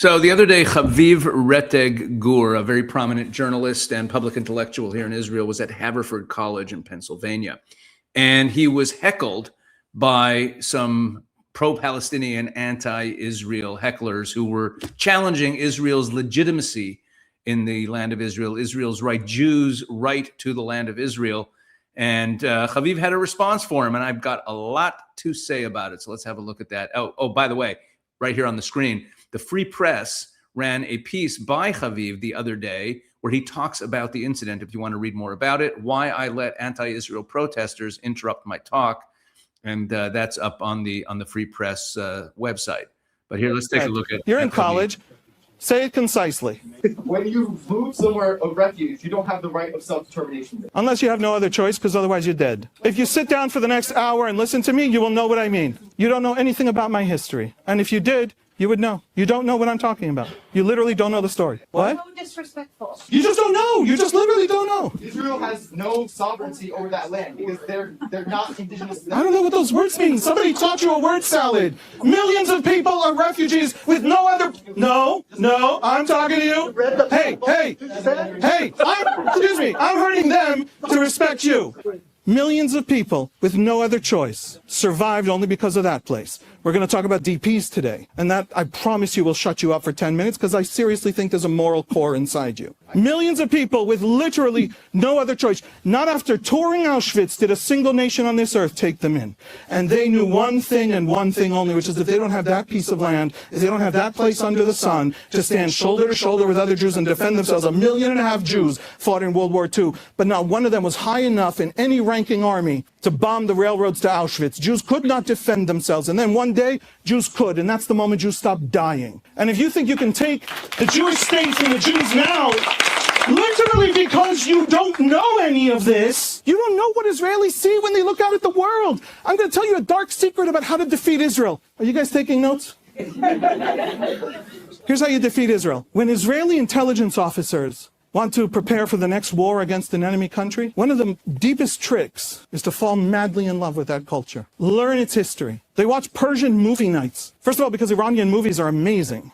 So the other day, Chaviv Reteg Gur, a very prominent journalist and public intellectual here in Israel, was at Haverford College in Pennsylvania. And he was heckled by some pro-Palestinian, anti-Israel hecklers who were challenging Israel's legitimacy in the land of Israel, Israel's right, Jews' right to the land of Israel. And Chaviv had a response for him, and I've got a lot to say about it. So let's have a look at that. Oh, by the way, right here on the screen, the Free Press ran a piece by Chaviv the other day where he talks about the incident. If you want to read more about it, why I let anti-Israel protesters interrupt my talk, and that's up on the Free Press website. But here, let's take a look at. You're in college. Say it concisely. When you move somewhere of refuge, you don't have the right of self-determination. Unless you have no other choice, because otherwise you're dead. If you sit down for the next hour and listen to me, you will know what I mean. You don't know anything about my history. And if you did, you would know. You don't know what I'm talking about. You literally don't know the story. What? So disrespectful. You just don't know. You just literally don't know. Israel has no sovereignty over that land because they're not indigenous. I don't know what those words mean. Somebody taught you a word salad. Millions of people are refugees with no other. No, I'm talking to you. Hey, excuse me. I'm hurting them to respect you. Millions of people with no other choice survived only because of that place. We're going to talk about DPs today, and that, I promise you, will shut you up for 10 minutes because I seriously think there's a moral core inside you. Millions of people with literally no other choice. Not after touring Auschwitz did a single nation on this earth take them in. And they knew one thing and one thing only, which is if they don't have that piece of land, if they don't have that place under the sun to stand shoulder to shoulder with other Jews and defend themselves. 1.5 million Jews fought in World War II, but not one of them was high enough in any ranking army to bomb the railroads to Auschwitz. Jews could not defend themselves. And then one day, Jews could, and that's the moment Jews stopped dying. And if you think you can take the Jewish state from the Jews now, literally because you don't know any of this, you don't know what Israelis see when they look out at the world. I'm going to tell you a dark secret about how to defeat Israel. Are you guys taking notes? Here's how you defeat Israel. When Israeli intelligence officers want to prepare for the next war against an enemy country, one of the deepest tricks is to fall madly in love with that culture. Learn its history. They watch Persian movie nights. First of all, because Iranian movies are amazing.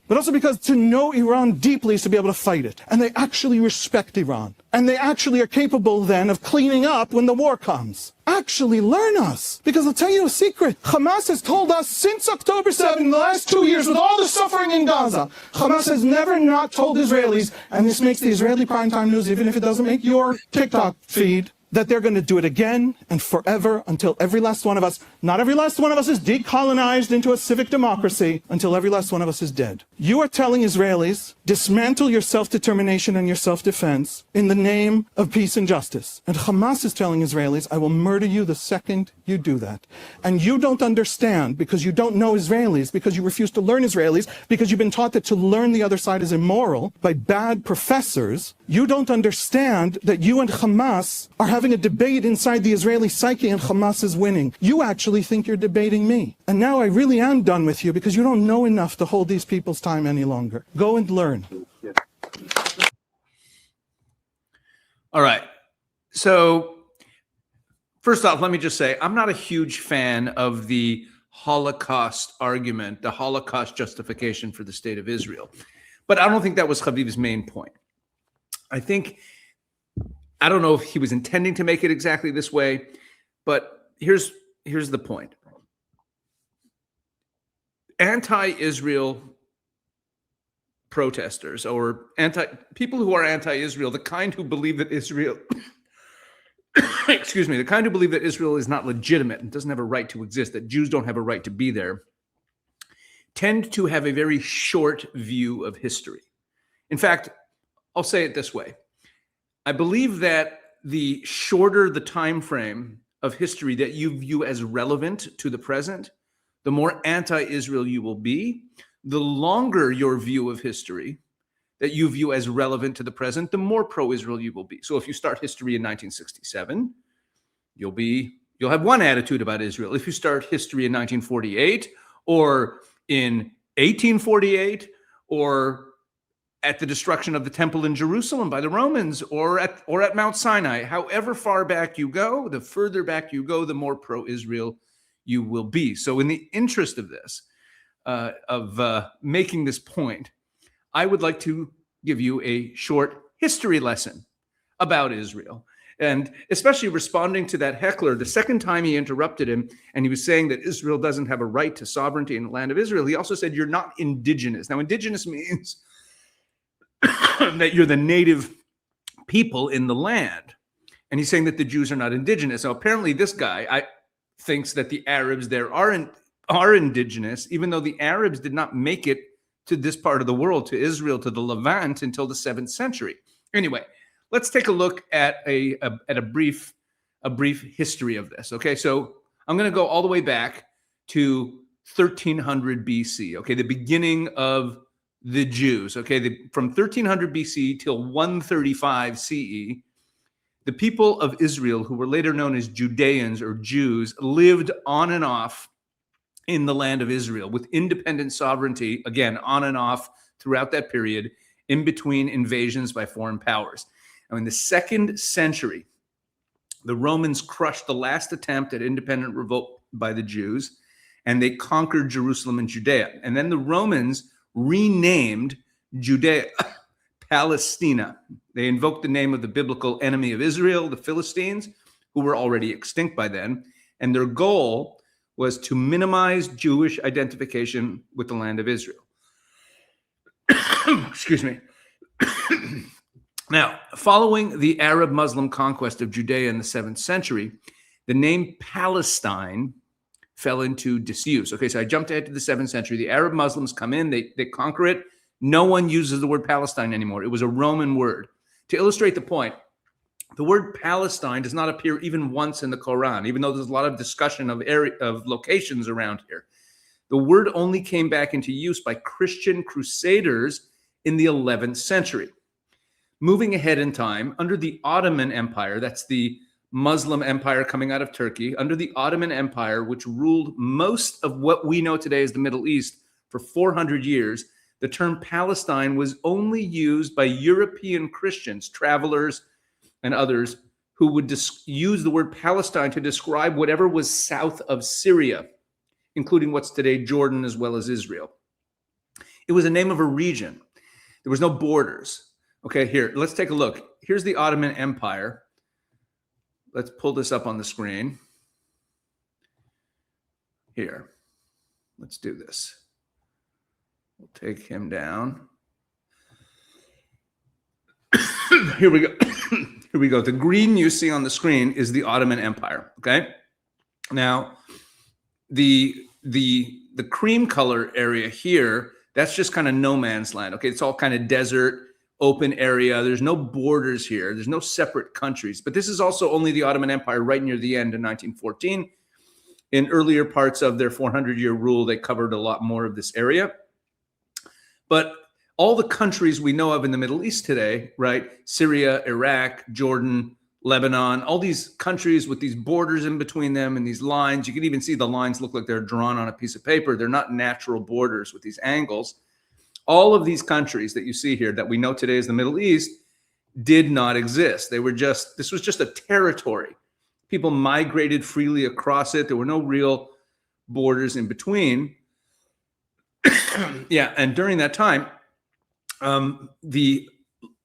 But also because to know Iran deeply is to be able to fight it. And they actually respect Iran. And they actually are capable then of cleaning up when the war comes. Actually learn us. Because I'll tell you a secret. Hamas has told us since October 7, in the last 2 years, with all the suffering in Gaza, Hamas has never not told Israelis, and this makes the Israeli primetime news, even if it doesn't make your TikTok feed, that they're going to do it again and forever until every last one of us, not every last one of us is decolonized into a civic democracy, until every last one of us is dead. You are telling Israelis, dismantle your self-determination and your self-defense in the name of peace and justice. And Hamas is telling Israelis, I will murder you the second you do that. And you don't understand because you don't know Israelis, because you refuse to learn Israelis, because you've been taught that to learn the other side is immoral by bad professors. You don't understand that you and Hamas are having a debate inside the Israeli psyche and Hamas is winning. You actually think you're debating me. And now I really am done with you because you don't know enough to hold these people's time any longer. Go and learn. All right. So first off, let me just say, I'm not a huge fan of the Holocaust argument, the Holocaust justification for the state of Israel. But I don't think that was Chaviv's main point. I don't know if he was intending to make it exactly this way, but here's the point. Anti-Israel protesters or people who are anti-Israel, the kind who believe that Israel, excuse me, the kind who believe that Israel is not legitimate and doesn't have a right to exist, that Jews don't have a right to be there, tend to have a very short view of history. In fact, I'll say it this way. I believe that the shorter the time frame of history that you view as relevant to the present, the more anti-Israel you will be. The longer your view of history that you view as relevant to the present, the more pro-Israel you will be. So if you start history in 1967, you'll have one attitude about Israel. If you start history in 1948 or in 1848 or at the destruction of the temple in Jerusalem by the Romans or at Mount Sinai, however far back you go, the further back you go, the more pro-Israel you will be. So in the interest of this, making this point, I would like to give you a short history lesson about Israel. And especially responding to that heckler, the second time he interrupted him and he was saying that Israel doesn't have a right to sovereignty in the land of Israel, he also said, you're not indigenous. Now, indigenous means that you're the native people in the land. And he's saying that the Jews are not indigenous. So apparently this guy thinks that the Arabs there are indigenous, even though the Arabs did not make it to this part of the world, to Israel, to the Levant, until the 7th century. Anyway, let's take a look at a brief history of this. Okay, so I'm going to go all the way back to 1300 BC. Okay, the beginning of the Jews. Okay, from 1300 BC till 135 CE, the people of Israel, who were later known as Judeans or Jews, lived on and off in the land of Israel with independent sovereignty, again, on and off throughout that period, in between invasions by foreign powers. Now, in the 2nd century, the Romans crushed the last attempt at independent revolt by the Jews, and they conquered Jerusalem and Judea. And then the Romans renamed Judea Palestina. They invoked the name of the biblical enemy of Israel, the Philistines, who were already extinct by then. And their goal was to minimize Jewish identification with the land of Israel. Excuse me. Now, following the Arab-Muslim conquest of Judea in the 7th century, the name Palestine fell into disuse. Okay, so I jumped ahead to the 7th century. The Arab Muslims come in, they conquer it. No one uses the word Palestine anymore. It was a Roman word. To illustrate the point, the word Palestine does not appear even once in the Quran, even though there's a lot of discussion of locations around here. The word only came back into use by Christian crusaders in the 11th century. Moving ahead in time, under the Ottoman Empire, that's the Muslim empire coming out of Turkey, under the Ottoman Empire, which ruled most of what we know today as the Middle East for 400 years, the term Palestine was only used by European Christians, travelers, and others who would use the word Palestine to describe whatever was south of Syria, including what's today Jordan as well as Israel. It was a name of a region. There was no borders. Okay, here, let's take a look. Here's the Ottoman Empire. Let's pull this up on the screen. Here, let's do this. We'll take him down. Here we go. Here we go. The green you see on the screen is the Ottoman Empire, okay? Now, the cream color area here, that's just kind of no man's land, okay? It's all kind of desert, open area. There's no borders here. There's no separate countries. But this is also only the Ottoman Empire right near the end in 1914. In earlier parts of their 400-year rule, they covered a lot more of this area. But all the countries we know of in the Middle East today, right? Syria, Iraq, Jordan, Lebanon, all these countries with these borders in between them and these lines. You can even see the lines look like they're drawn on a piece of paper. They're not natural borders with these angles. All of these countries that you see here that we know today as the Middle East did not exist. They were just, this was just a territory. People migrated freely across it. There were no real borders in between. Yeah, and during that time, the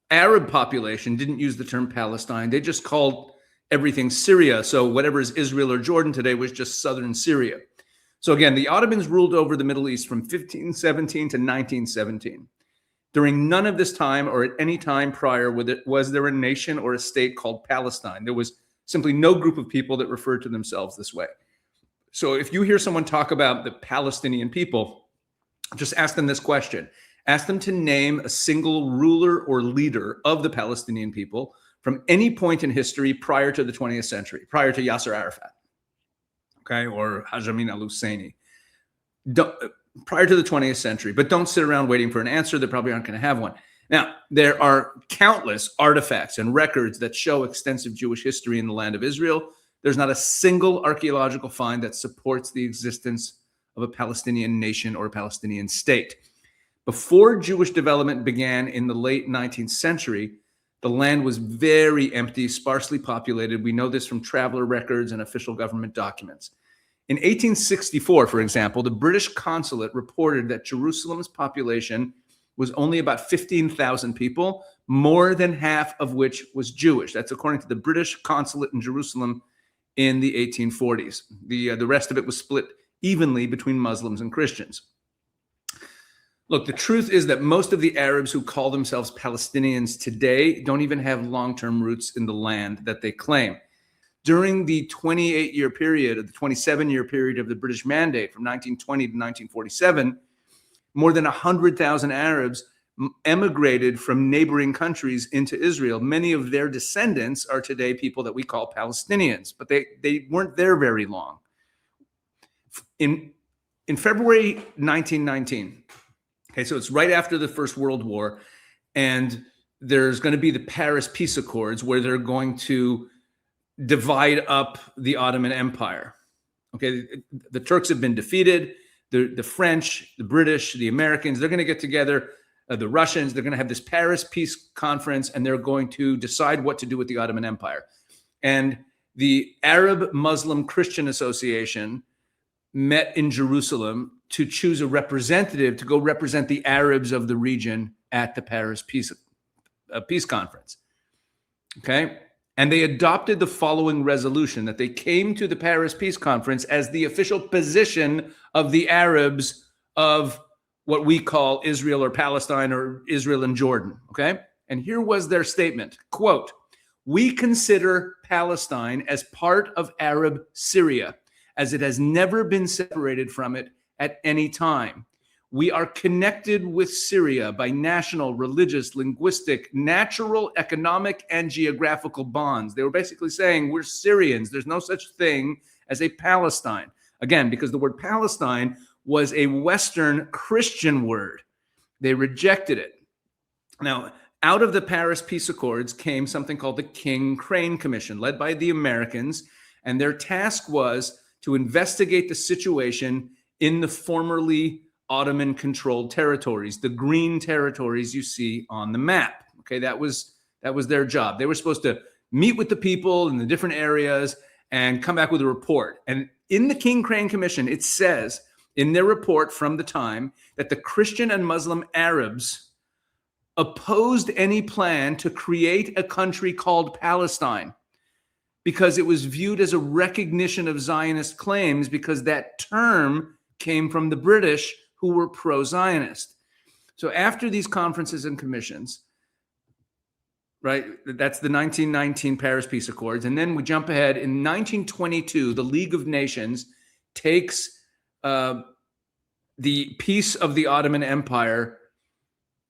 Arab population didn't use the term Palestine. They just called everything Syria. So whatever is Israel or Jordan today was just southern Syria. So again, the Ottomans ruled over the Middle East from 1517 to 1917. During none of this time or at any time prior was there a nation or a state called Palestine. There was simply no group of people that referred to themselves this way. So if you hear someone talk about the Palestinian people, just ask them this question. Ask them to name a single ruler or leader of the Palestinian people from any point in history prior to the 20th century, prior to Yasser Arafat, okay, or Haj Amin al-Husseini, prior to the 20th century. But don't sit around waiting for an answer. They probably aren't going to have one. Now, there are countless artifacts and records that show extensive Jewish history in the land of Israel. There's not a single archaeological find that supports the existence of a Palestinian nation or a Palestinian state. Before Jewish development began in the late 19th century, the land was very empty, sparsely populated. We know this from traveler records and official government documents. In 1864, for example, the British consulate reported that Jerusalem's population was only about 15,000 people, more than half of which was Jewish. That's according to the British consulate in Jerusalem in the 1840s. The rest of it was split evenly between Muslims and Christians. Look, the truth is that most of the Arabs who call themselves Palestinians today don't even have long-term roots in the land that they claim. During the 28-year period, or the 27-year period of the British Mandate from 1920 to 1947, more than 100,000 Arabs emigrated from neighboring countries into Israel. Many of their descendants are today people that we call Palestinians, but they weren't there very long. In February 1919, okay, so it's right after the First World War, and there's going to be the Paris Peace Accords where they're going to divide up the Ottoman Empire. Okay, the Turks have been defeated. The French, the British, the Americans, they're going to get together, the Russians, they're going to have this Paris Peace Conference, and they're going to decide what to do with the Ottoman Empire. And the Arab Muslim Christian Association met in Jerusalem to choose a representative to go represent the Arabs of the region at the Paris Peace Conference. Okay? And they adopted the following resolution, that they came to the Paris Peace Conference as the official position of the Arabs of what we call Israel or Palestine or Israel and Jordan, okay? And here was their statement, quote, "We consider Palestine as part of Arab Syria, as it has never been separated from it at any time. We are connected with Syria by national, religious, linguistic, natural, economic, and geographical bonds." They were basically saying, we're Syrians. There's no such thing as a Palestine. Again, because the word Palestine was a Western Christian word. They rejected it. Now, out of the Paris Peace Accords came something called the King Crane Commission, led by the Americans, and their task was to investigate the situation in the formerly Ottoman-controlled territories, the green territories you see on the map. Okay, that was their job. They were supposed to meet with the people in the different areas and come back with a report. And in the King Crane Commission, it says in their report from the time that the Christian and Muslim Arabs opposed any plan to create a country called Palestine because it was viewed as a recognition of Zionist claims, because that term came from the British, who were pro-Zionist. So after these conferences and commissions, right, that's the 1919 Paris Peace Accords, and then we jump ahead. In 1922, the League of Nations takes the piece of the Ottoman Empire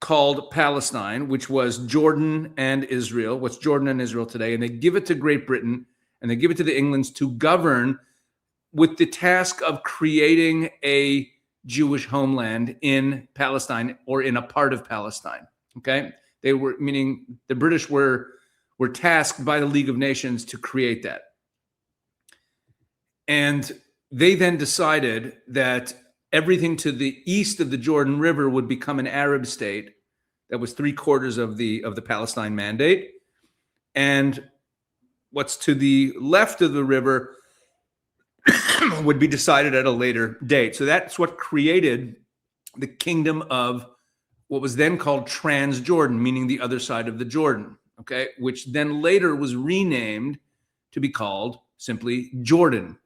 called Palestine, which was Jordan and Israel, what's Jordan and Israel today, and they give it to Great Britain, and they give it to the Englands to govern with the task of creating a Jewish homeland in Palestine, or in a part of Palestine. Okay, they were, meaning the British were tasked by the League of Nations to create that, and they then decided that everything to the east of the Jordan River would become an Arab state. That was 3/4 of the Palestine Mandate, and what's to the left of the river would be decided at a later date. So that's what created the kingdom of what was then called Transjordan, meaning the other side of the Jordan, okay, which then later was renamed to be called simply Jordan.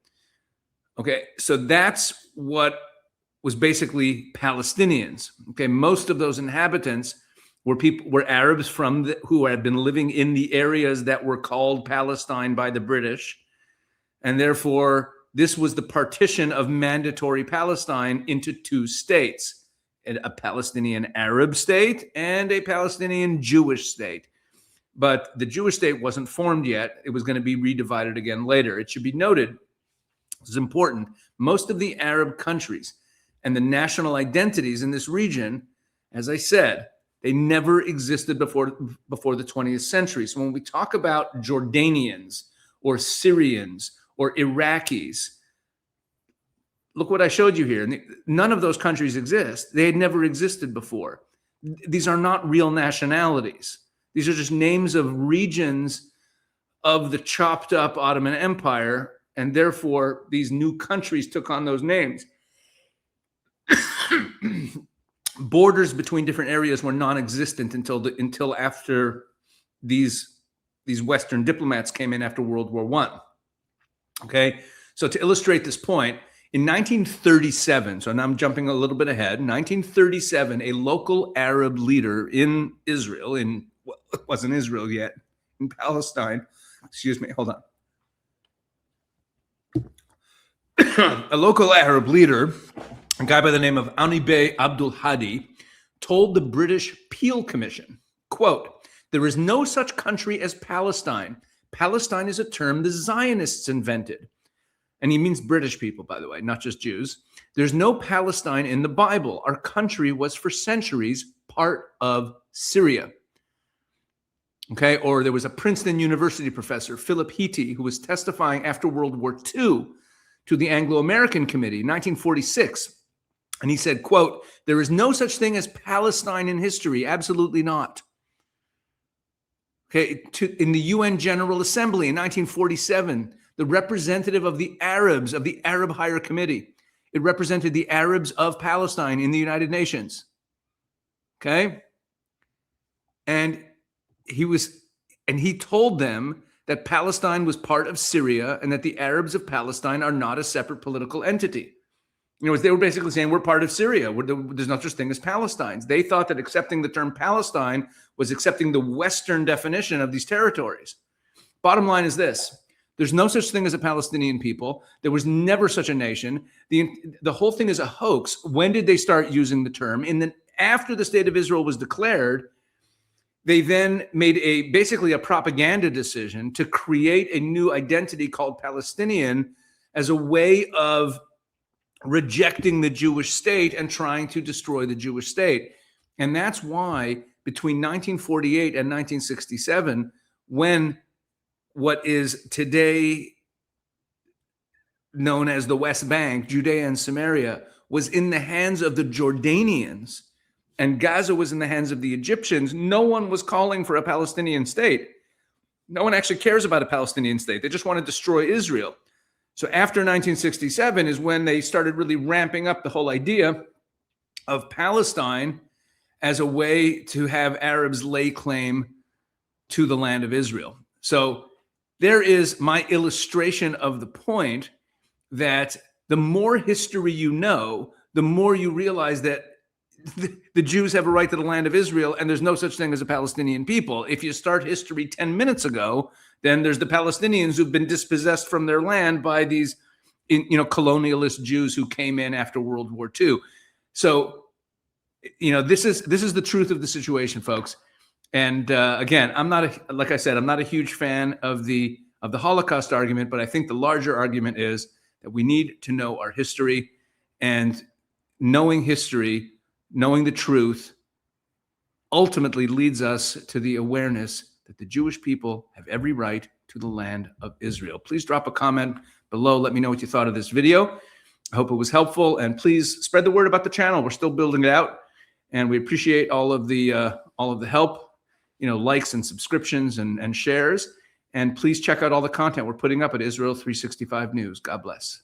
Okay, so that's what was basically Palestinians. Okay, most of those inhabitants were Arabs who had been living in the areas that were called Palestine by the British, and therefore this was the partition of mandatory Palestine into two states, a Palestinian Arab state and a Palestinian Jewish state. But the Jewish state wasn't formed yet. It was going to be redivided again later. It should be noted, this is important, most of the Arab countries and the national identities in this region, as I said, they never existed before the 20th century. So when we talk about Jordanians or Syrians or Iraqis, look what I showed you here. None of those countries exist. They had never existed before. These are not real nationalities. These are just names of regions of the chopped up Ottoman Empire, and therefore these new countries took on those names. Borders between different areas were non-existent until after these Western diplomats came in after World War I. Okay, so to illustrate this point, in 1937, so now I'm jumping a little bit ahead, 1937, a local Arab leader in Israel, it wasn't Israel yet, in Palestine, excuse me, hold on. A local Arab leader, a guy by the name of Anibay Abdul Hadi, told the British Peel Commission, quote, "There is no such country as Palestine. Palestine is a term the Zionists invented." And he means British people, by the way, not just Jews. "There's no Palestine in the Bible. Our country was for centuries part of Syria." Okay, or there was a Princeton University professor, Philip Heaty, who was testifying after World War II to the Anglo-American Committee, 1946. And he said, quote, "There is no such thing as Palestine in history. Absolutely not." Okay, in the UN General Assembly in 1947, the representative of the Arabs, of the Arab Higher Committee, it represented the Arabs of Palestine in the United Nations. Okay? And he told them that Palestine was part of Syria and that the Arabs of Palestine are not a separate political entity. You know, they were basically saying we're part of Syria. There's no such thing as Palestine. They thought that accepting the term Palestine was accepting the Western definition of these territories. Bottom line is this. There's no such thing as a Palestinian people. There was never such a nation. The whole thing is a hoax. When did they start using the term? And then after the state of Israel was declared, they then made basically a propaganda decision to create a new identity called Palestinian as a way of rejecting the Jewish state and trying to destroy the Jewish state. And that's why between 1948 and 1967, when what is today known as the West Bank, Judea and Samaria, was in the hands of the Jordanians and Gaza was in the hands of the Egyptians, no one was calling for a Palestinian state. No one actually cares about a Palestinian state. They just want to destroy Israel. So after 1967 is when they started really ramping up the whole idea of Palestine as a way to have Arabs lay claim to the land of Israel. So there is my illustration of the point that the more history you know, the more you realize that the Jews have a right to the land of Israel and there's no such thing as a Palestinian people. If you start history 10 minutes ago, then there's the Palestinians who've been dispossessed from their land by these, colonialist Jews who came in after World War II. So, this is the truth of the situation, folks. And again, I'm not a huge fan of the Holocaust argument, but I think the larger argument is that we need to know our history, and knowing history, knowing the truth, ultimately leads us to the awareness that the Jewish people have every right to the land of Israel. Please drop a comment below. Let me know what you thought of this video. I hope it was helpful, and please spread the word about the channel. We're still building it out, and we appreciate all of the help, likes and subscriptions and shares. And please check out all the content we're putting up at Israel 365 News. God bless.